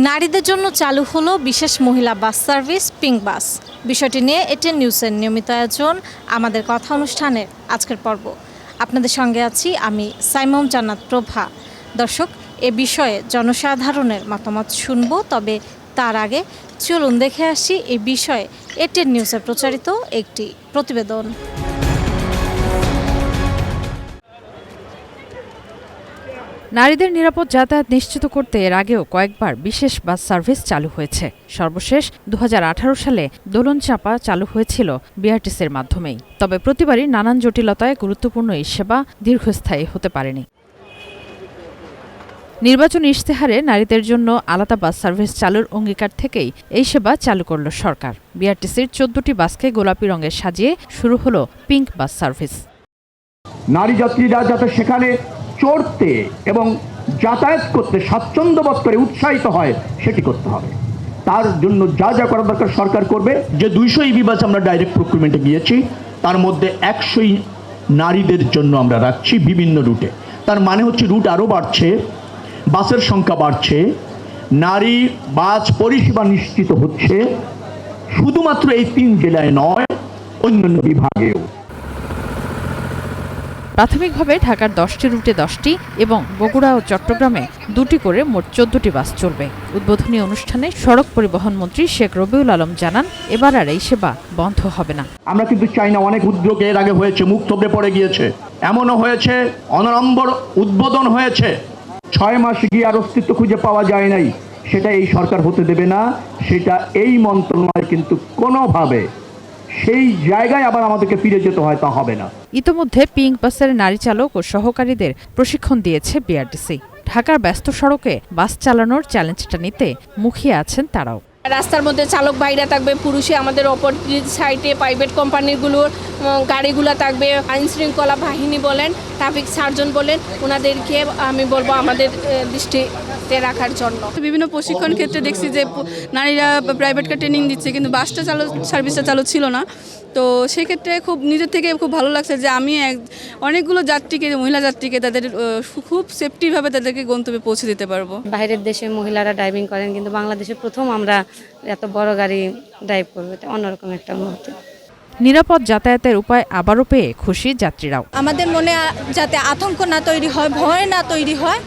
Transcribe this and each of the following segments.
নারীদের জন্য চালু হলো বিশেষ মহিলা বাস সার্ভিস পিঙ্ক বাস। বিষয়টি নিয়ে এটিএন নিউজের নিয়মিত আয়োজন আমাদের কথা অনুষ্ঠানের আজকের পর্ব। আপনাদের সঙ্গে আছি আমি সাইমম জান্নাত প্রভা। দর্শক, এ বিষয়ে জনসাধারণের মতামত শুনব, তবে তার আগে চলুন দেখে আসি এই বিষয়ে এটিএন নিউজে প্রচারিত একটি প্রতিবেদন। নারীদের নিরাপদ যাতায়াত নিশ্চিত করতে এর আগেও কয়েকবার বিশেষ বাস সার্ভিস চালু হয়েছে। সর্বশেষ 2018 সালে দোলনচাঁপা চালু হয়েছিল বিআরটিসির মাধ্যমেই। তবে প্রতিবারই নানান জটিলতায় গুরুত্বপূর্ণ এই সেবা দীর্ঘস্থায়ী হতে পারেনি। নির্বাচনী ইশতেহারে নারীদের জন্য আলাদা বাস সার্ভিস চালুর অঙ্গীকার থেকেই এই সেবা চালু করল সরকার। বিআরটিসির 14টি বাসকে গোলাপি রঙে সাজিয়ে শুরু হলো পিঙ্ক বাস সার্ভিস। নারী যাত্রীরা যাতে সেখানে চড়তে এবং যাতায়াত করতে স্বাচ্ছন্দ্য বোধ করে উৎসাহিত হয় সেটি করতে হবে। তার জন্য যা যা করা দরকার সরকার করবে। যে 200 ইভি বাস আমরা ডাইরেক্ট প্রক্রিমেন্টে গিয়েছি, তার মধ্যে 100 নারীদের জন্য আমরা রাখছি বিভিন্ন রুটে। তার মানে হচ্ছে রুট আরও বাড়ছে, বাসের সংখ্যা বাড়ছে, নারী বাস পরিষেবা নিশ্চিত হচ্ছে শুধুমাত্র এই 3 জেলায় নয়, অন্যান্য বিভাগেও। প্রাথমিকভাবে ঢাকার 10টি রুটে 10টি এবং বগুড়া ও চট্টগ্রামে 2টি করে মোট 14টি বাস চলবে। উদ্বোধনী অনুষ্ঠানে সড়ক পরিবহন মন্ত্রী শেখ রবিউল আলম জানান, এবার আর এই সেবা বন্ধ হবে না। আমরা কিন্তু চাই না, অনেক উদ্যোগ এর আগে হয়েছে, মুখ থবড়ে পড়ে গিয়েছে। এমনও হয়েছে অনড়ম্বর উদ্বোধন হয়েছে, 6 মাস গিয়ে আর অস্তিত্ব খুঁজে পাওয়া যায় নাই। সেটা এই সরকার হতে দেবে না, সেটা এই মন্ত্রণালয় কিন্তু কোনোভাবে সেই জায়গায় আবার আমাদেরকে ফিরে যেতে হয় তা হবে না। ইতোমধ্যে পিঙ্ক বাসের নারী চালক ও সহকারীদের প্রশিক্ষণ দিয়েছে বিআরটিসি। ঢাকার ব্যস্ত সড়কে বাস চালানোর চ্যালেঞ্জটা নিতে মুখিয়ে আছেন তারাও। রাস্তার মধ্যে চালক ভাইরা থাকবে, পুরুষে আমাদের অপোজিট সাইডে প্রাইভেট কোম্পানিগুলোর গাড়িগুলো থাকবে। আইন শৃঙ্খলা বাহিনী বলেন, ট্রাফিক সার্জন বলেন, ওনাদেরকে আমি বলবো আমাদের দৃষ্টিতে রাখার জন্য। বিভিন্ন প্রশিক্ষণ ক্ষেত্রে দেখছি যে নারীরা প্রাইভেট কার ট্রেনিং দিচ্ছে, কিন্তু বাসটা সার্ভিসটা চালু ছিল না। তো সেক্ষেত্রে খুব নিজের থেকে খুব ভালো লাগছে যে আমি অনেকগুলো যাত্রীকে, মহিলা যাত্রীকে তাদের খুব সেফটিভাবে তাদেরকে গন্তব্যে পৌঁছে দিতে পারবো। বাইরের দেশে মহিলারা ড্রাইভিং করেন, কিন্তু বাংলাদেশে প্রথম আমরা এত বড় গাড়ি ড্রাইভ করবো, এটা অন্যরকম একটা মুহূর্ত। নিরাপদ যাতায়াতের উপায় আবারও পেয়ে খুশি যাত্রীরাও। আমাদের মনে যাতে আতঙ্ক না তৈরি হয়, ভয় না তৈরি হয়,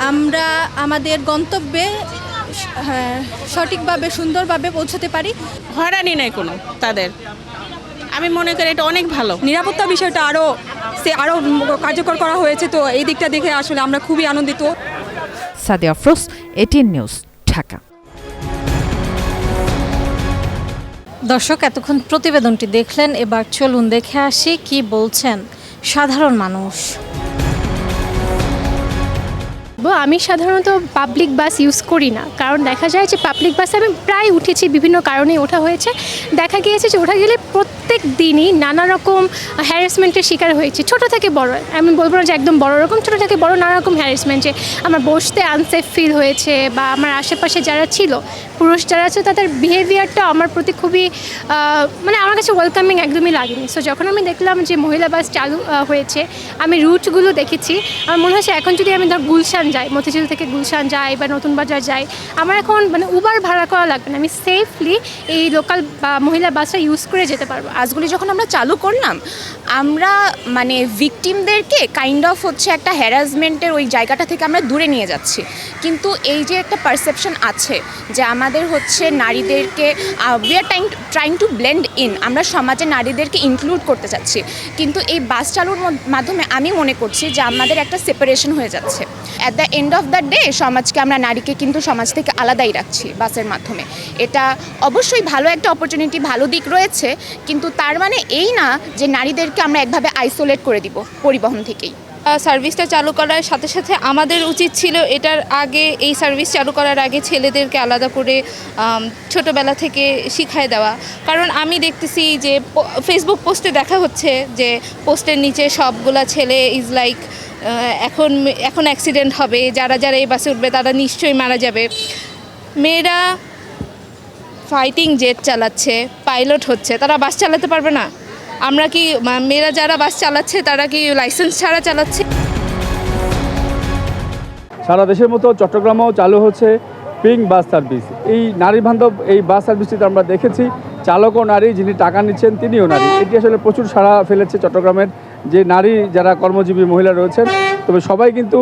আমরা আমাদের গন্তব্যে সঠিকভাবে সুন্দরভাবে পৌঁছতে পারি। হয়রানি নেই কোনো তাদের। আমি মনে করি এটা অনেক ভালো। নিরাপত্তা বিষয়টা আরও কার্যকর করা হয়েছে, তো এই দিকটা দেখে আসলে আমরা খুবই আনন্দিত। Sadia Afroz, ATN news, Dhaka. দর্শক, এতক্ষণ প্রতিবেদনটি দেখলেন, এবার চলুন দেখে আসি কি বলছেন সাধারণ মানুষ। আমি সাধারণত পাবলিক বাস ইউজ করি না, কারণ দেখা যায় যে পাবলিক বাসে আমি প্রায় উঠেছি, বিভিন্ন কারণে ওঠা হয়েছে। দেখা গিয়েছে যে ওঠা গেলে প্রত্যেক দিনই নানা রকম হ্যারাসমেন্টের শিকার হয়েছে, ছোট থেকে বড়। আমি বলবো না যে একদম বড় রকম, ছোট থেকে বড় নানা রকম হ্যারাসমেন্টে আমার বসতে আনসেফ ফিল হয়েছে, বা আমার আশেপাশে যারা ছিল, পুরুষ যারা আছে, তাদের বিহেভিয়ারটা আমার প্রতি খুবই মানে আমার কাছে ওয়েলকামিং একদমই লাগেনি। সো যখন আমি দেখলাম যে মহিলা বাস চালু হয়েছে, আমি রুটগুলো দেখেছি, আমার মনে হচ্ছে এখন যদি আমি গুলশান যাই, মতিঝিল থেকে গুলশান যাই বা নতুন বাজার যাই, আমার এখন মানে উবার ভাড়া করা লাগবে না, আমি সেফলি এই লোকাল বা মহিলা বাসটা ইউজ করে যেতে পারবো। বাসগুলি যখন আমরা চালু করলাম, আমরা মানে ভিকটিমদেরকে কাইন্ড অফ হচ্ছে একটা হ্যারাসমেন্টের ওই জায়গাটা থেকে আমরা দূরে নিয়ে যাচ্ছি। কিন্তু এই যে একটা পারসেপশন আছে যে আমাদের হচ্ছে নারীদেরকে we are trying to blend in, আমরা সমাজে নারীদেরকে ইনক্লুড করতে চাচ্ছি, কিন্তু এই বাস চালুর মাধ্যমে আমি মনে করছি যে আমাদের একটা সেপারেশন হয়ে যাচ্ছে। At the end of the day সমাজকে, আমরা নারীকে কিন্তু সমাজ থেকে আলাদাই রাখছি বাসের মাধ্যমে। এটা অবশ্যই ভালো একটা অপরচুনিটি, ভালো দিক রয়েছে, কিন্তু তার মানে এই না যে নারীদেরকে আমরা একভাবে আইসোলেট করে দিব পরিবহন থেকেই। সার্ভিসটা চালু করার সাথে সাথে আমাদের উচিত ছিল এটার আগে, এই সার্ভিস চালু করার আগে ছেলেদেরকে আলাদা করে ছোটোবেলা থেকে শিখায় দেওয়া। কারণ আমি দেখতেছি যে ফেসবুক পোস্টে দেখা হচ্ছে যে পোস্টের নিচে সবগুলা ছেলে ইজ লাইক এখন অ্যাক্সিডেন্ট হবে, যারা যারা এই বাসে উঠবে তারা নিশ্চয়ই মারা যাবে। মেয়েরা ফাইটিং জেট চালাচ্ছে, পাইলট হচ্ছে, তারা বাস চালাতে পারবে না? আমরা কি মেয়েরা যারা বাস চালাচ্ছে তারা কি লাইসেন্স ছাড়া চালাচ্ছে? সারা দেশের মতো চট্টগ্রামেও চালু হচ্ছে পিঙ্ক বাস সার্ভিস। এই নারী বান্ধব এই বাস সার্ভিসটিতে আমরা দেখেছি চালকও নারী, যিনি টাকা নিচ্ছেন তিনিও নারী। এটি আসলে প্রচুর সাড়া ফেলেছে চট্টগ্রামের যে নারী যারা কর্মজীবী মহিলা রয়েছেন। তবে সবাই কিন্তু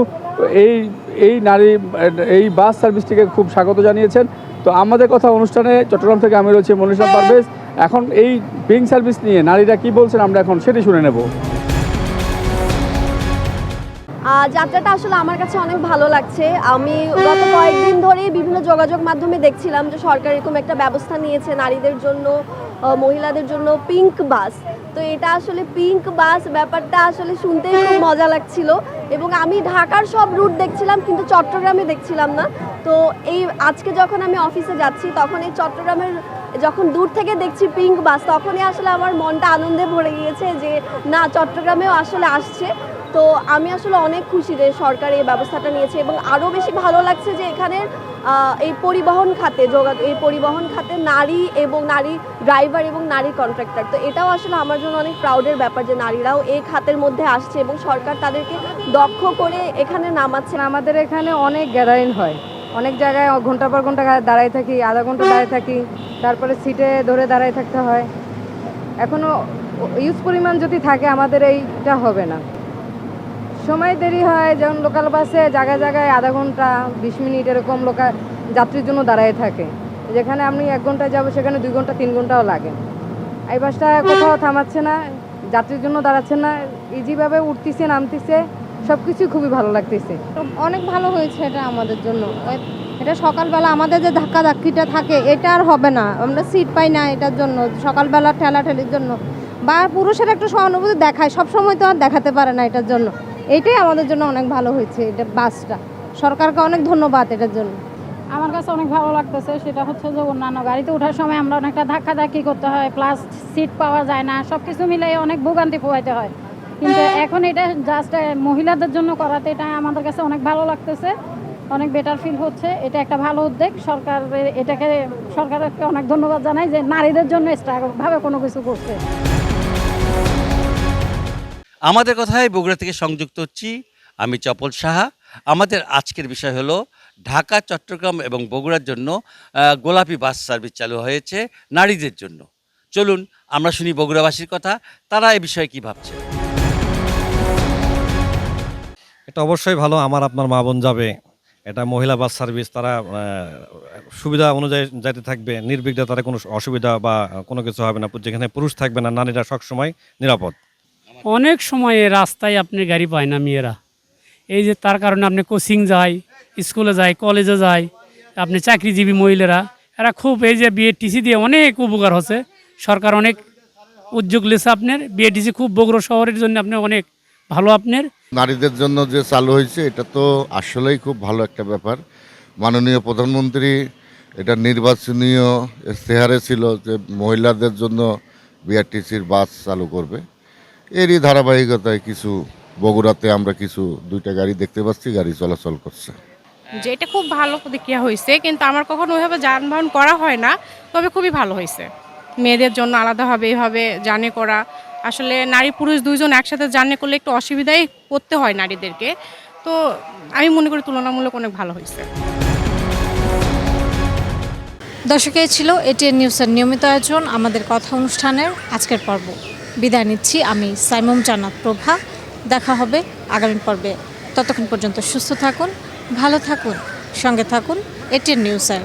এই বাস সার্ভিসটিকে খুব স্বাগত জানিয়েছেন। তো আমাদের কথা অনুষ্ঠানে চট্টগ্রাম থেকে আমি রয়েছি মনীষা পারভেজ। এখন এই পিঙ্ক সার্ভিস নিয়ে নারীরা কি বলছেন আমরা এখন সেটি শুনে নেব। যাত্রাটা আসলে আমার কাছে অনেক ভালো লাগছে। আমি গত কয়েকদিন ধরেই বিভিন্ন যোগাযোগ মাধ্যমে দেখছিলাম যে সরকার এরকম একটা ব্যবস্থা নিয়েছে নারীদের জন্য, মহিলাদের জন্য পিঙ্ক বাস। তো এটা আসলে পিঙ্ক বাস ব্যাপারটা আসলে শুনতেই খুব মজা লাগছিল। এবং আমি ঢাকার সব রুট দেখছিলাম কিন্তু চট্টগ্রামে দেখছিলাম না। তো আজকে যখন আমি অফিসে যাচ্ছি তখন এই চট্টগ্রামের যখন দূর থেকে দেখছি পিঙ্ক বাস, তখনই আসলে আমার মনটা আনন্দে ভরে গিয়েছে যে না, চট্টগ্রামেও আসলে আসছে। তো আমি আসলে অনেক খুশি যে সরকার এই ব্যবস্থাটা নিয়েছে। এবং আরও বেশি ভালো লাগছে যে এখানের এই পরিবহন খাতে নারী এবং নারী ড্রাইভার এবং নারী কন্ট্রাক্টর। তো এটাও আসলে আমার জন্য অনেক প্রাউডের ব্যাপার যে নারীরাও এই খাতের মধ্যে আসছে এবং সরকার তাদেরকে দক্ষ করে এখানে নামাচ্ছে। আমাদের এখানে অনেক গ্যাদারিং হয়, অনেক জায়গায় ঘন্টা পর ঘন্টা দাঁড়ায় থাকি, আধা ঘন্টা দাঁড়ায় থাকি, তারপরে সিটে ধরে দাঁড়ায় থাকতে হয়। এখনও ইউজ পরিমাণ যদি থাকে আমাদের এইটা হবে না, সময় দেরি হয়। যেমন লোকাল বাসে জায়গায় জায়গায় আধা ঘন্টা 20 মিনিট এরকম যাত্রীর জন্য দাঁড়ায় থাকে। যেখানে আপনি 1 ঘন্টা যাবো সেখানে 2 ঘন্টা 3 ঘন্টাও লাগে। এই বাসটা কোথাও থামাচ্ছে না, যাত্রীর জন্য দাঁড়াচ্ছে না, ইজিভাবে উঠতেছে নামতেছে, সব কিছু খুবই ভালো লাগতেছে। অনেক ভালো হয়েছে এটা আমাদের জন্য। এটা সকালবেলা আমাদের যে ধাক্কাধাক্কিটা থাকে এটা আর হবে না, আমরা সিট পাই না এটার জন্য, সকালবেলা ঠেলাঠেলির জন্য। বা পুরুষের একটু সহানুভূতি দেখায়, সবসময় তো আর দেখাতে পারে না এটার জন্য। এইটাই আমাদের জন্য অনেক ভালো হয়েছে এটা বাসটা। সরকারকে অনেক ধন্যবাদ এটার জন্য। আমার কাছে অনেক ভালো লাগতেছে। সেটা হচ্ছে যে অন্যান্য গাড়িতে ওঠার সময় আমরা অনেকটা ধাক্কাধাক্কি করতে হয়, প্লাস সিট পাওয়া যায় না, সব কিছু মিলে অনেক ভোগান্তি পোহাইতে হয়। কিন্তু এখন এটা জাস্ট মহিলাদের জন্য করাতে এটা আমাদের কাছে অনেক ভালো লাগতেছে, অনেক বেটার ফিল হচ্ছে। এটা একটা ভালো উদ্যোগ সরকারকে অনেক ধন্যবাদ জানাই যে নারীদের জন্য এক্সট্রাভাবে কোনো কিছু করছে। আমাদের কথায় বগুড়া থেকে সংযুক্ত হচ্ছি আমি চপল সাহা। আমাদের আজকের বিষয় হলো ঢাকা, চট্টগ্রাম এবং বগুড়ার জন্য গোলাপি বাস সার্ভিস চালু হয়েছে নারীদের জন্য। চলুন আমরা শুনি বগুড়াবাসীর কথা, তারা এই বিষয়ে কী ভাবছে। এটা অবশ্যই ভালো, আমার আপনার মা বোন যাবে, এটা মহিলা বাস সার্ভিস, তারা সুবিধা অনুযায়ী যাইতে থাকবে, নির্বিঘ্নে, তারা কোনো অসুবিধা বা কোনো কিছু হবে না। যেখানে পুরুষ থাকবে না, নারীরা সবসময় নিরাপদ। অনেক সময় রাস্তায় আপনি গাড়ি পায় না মেয়েরা, এই যে তার কারণে আপনি কোচিং যায়, স্কুলে যায়, কলেজে যায়, আপনি চাকরিজীবী মহিলারা এরা খুব এই যে বিএটিসি দিয়ে অনেক উপকার হচ্ছে। সরকার অনেক উদ্যোগ নিয়েছে আপনার বিএটিসি, খুব বগুড়া শহরের জন্য আপনি অনেক ভালো। আপনার নারীদের জন্য যে চালু হয়েছে এটা তো আসলেই খুব ভালো একটা ব্যাপার। মাননীয় প্রধানমন্ত্রী এটা নির্বাচনীয় ইশতেহারে ছিল যে মহিলাদের জন্য বিআরটিসির বাস চালু করবে। এরই ধারাবাহিকতায় কিছু বগুড়াতে আমরা কিছু 2টা গাড়ি দেখতে পাচ্ছি, গাড়ি চলাচল করছে। যেটা খুব ভালো প্রতিক্রিয়া হয়েছে, কিন্তু আমার কখনো ওইভাবে যানবাহন করা হয় না, তবে খুবই ভালো হয়েছে। মেয়েদের জন্য আলাদাভাবে এইভাবে জার্নি করা, আসলে নারী পুরুষ দুইজন একসাথে জার্নি করলে একটু অসুবিধাই পড়তে হয় নারীদেরকে। তো আমি মনে করি তুলনামূলক অনেক ভালো হয়েছে। দর্শক, এই ছিল এটিএন নিউজের নিয়মিত আয়োজন আমাদের কথা অনুষ্ঠানের আজকের পর্ব। বিদায় নিচ্ছি আমি সাইমম জান্নাত প্রভা। দেখা হবে আগামী পর্বে। ততক্ষণ পর্যন্ত সুস্থ থাকুন, ভালো থাকুন, সঙ্গে থাকুন এটিএন নিউজের।